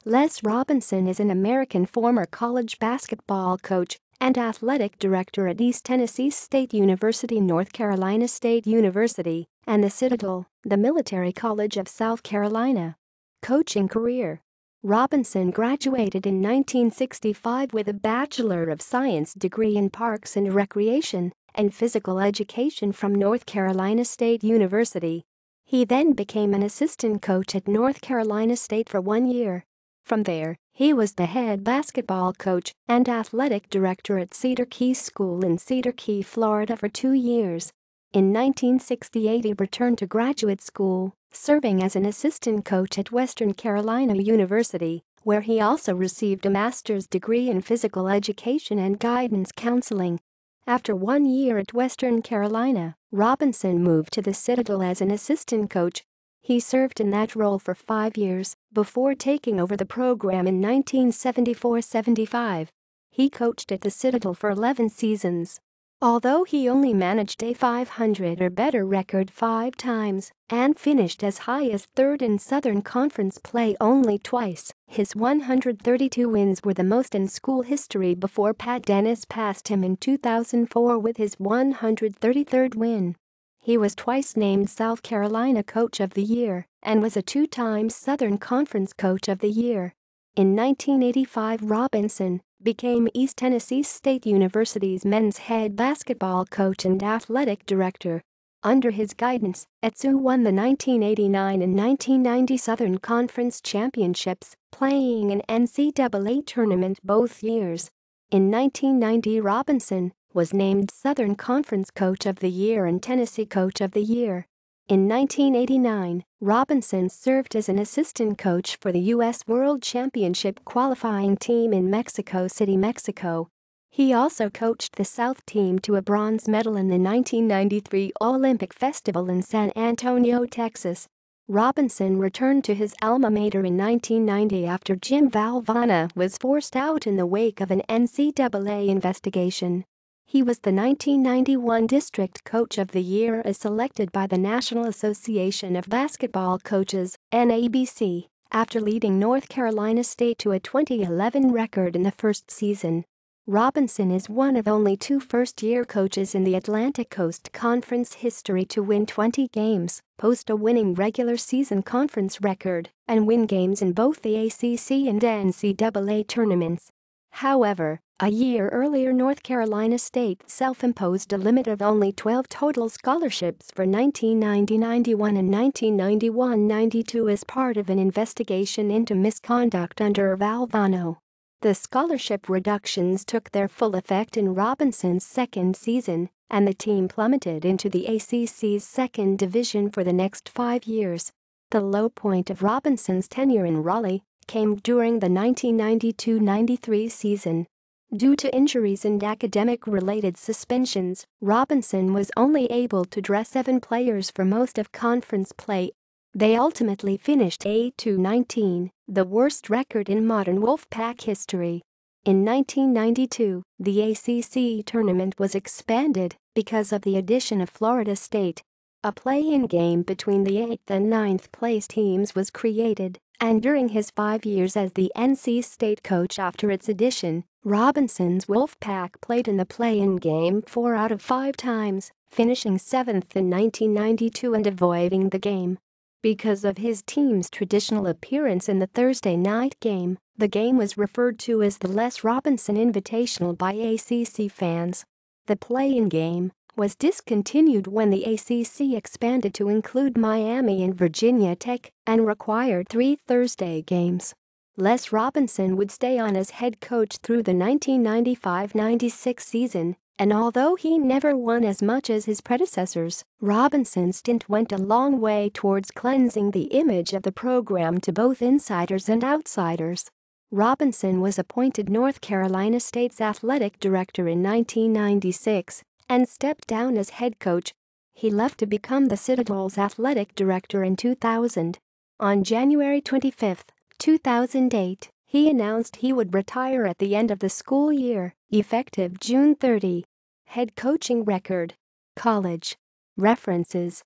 Les Robinson is an American former college basketball coach and athletic director at East Tennessee State University, North Carolina State University, and the Citadel, the military college of South Carolina. Coaching career. Robinson graduated in 1965 with a Bachelor of Science degree in Parks and Recreation and Physical Education from North Carolina State University. He then became an assistant coach at North Carolina State for 1 year. From there, he was the head basketball coach and athletic director at Cedar Key School in Cedar Key, Florida for 2 years. In 1968 he returned to graduate school, serving as an assistant coach at Western Carolina University, where he also received a master's degree in physical education and guidance counseling. After 1 year at Western Carolina, Robinson moved to the Citadel as an assistant coach. He served in that role for 5 years before taking over the program in 1974-75. He coached at the Citadel for 11 seasons. Although he only managed a 500 or better record 5 times and finished as high as third in Southern Conference play only twice, his 132 wins were the most in school history before Pat Dennis passed him in 2004 with his 133rd win. He was twice named South Carolina Coach of the Year and was a 2-time Southern Conference Coach of the Year. In 1985, Robinson became East Tennessee State University's men's head basketball coach and athletic director. Under his guidance, ETSU won the 1989 and 1990 Southern Conference championships, playing an NCAA tournament both years. In 1990, Robinson was named Southern Conference Coach of the Year and Tennessee Coach of the Year. In 1989, Robinson served as an assistant coach for the U.S. World Championship qualifying team in Mexico City, Mexico. He also coached the South team to a bronze medal in the 1993 Olympic Festival in San Antonio, Texas. Robinson returned to his alma mater in 1990 after Jim Valvano was forced out in the wake of an NCAA investigation. He was the 1991 District Coach of the Year as selected by the National Association of Basketball Coaches, NABC, after leading North Carolina State to a 2011 record in the first season. Robinson is one of only 2 first-year coaches in the Atlantic Coast Conference history to win 20 games, post a winning regular season conference record, and win games in both the ACC and NCAA tournaments. However, a year earlier North Carolina State self-imposed a limit of only 12 total scholarships for 1990-91 and 1991-92 as part of an investigation into misconduct under Valvano. The scholarship reductions took their full effect in Robinson's second season, and the team plummeted into the ACC's second division for the next 5 years. The low point of Robinson's tenure in Raleigh came during the 1992-93 season. Due to injuries and academic-related suspensions, Robinson was only able to dress 7 players for most of conference play. They ultimately finished 8-19, the worst record in modern Wolfpack history. In 1992, the ACC tournament was expanded because of the addition of Florida State. A play-in game between the 8th and 9th place teams was created, and during his 5 years as the NC State coach after its addition, Robinson's Wolfpack played in the play-in game 4 out of 5 times, finishing 7th in 1992 and avoiding the game. Because of his team's traditional appearance in the Thursday night game, the game was referred to as the Les Robinson Invitational by ACC fans. The play-in game was discontinued when the ACC expanded to include Miami and Virginia Tech and required 3 Thursday games. Les Robinson would stay on as head coach through the 1995-96 season, and although he never won as much as his predecessors, Robinson's stint went a long way towards cleansing the image of the program to both insiders and outsiders. Robinson was appointed North Carolina State's athletic director in 1996 and stepped down as head coach. He left to become the Citadel's athletic director in 2000. On January 25, 2008, he announced he would retire at the end of the school year, effective June 30. Head coaching record. College. References.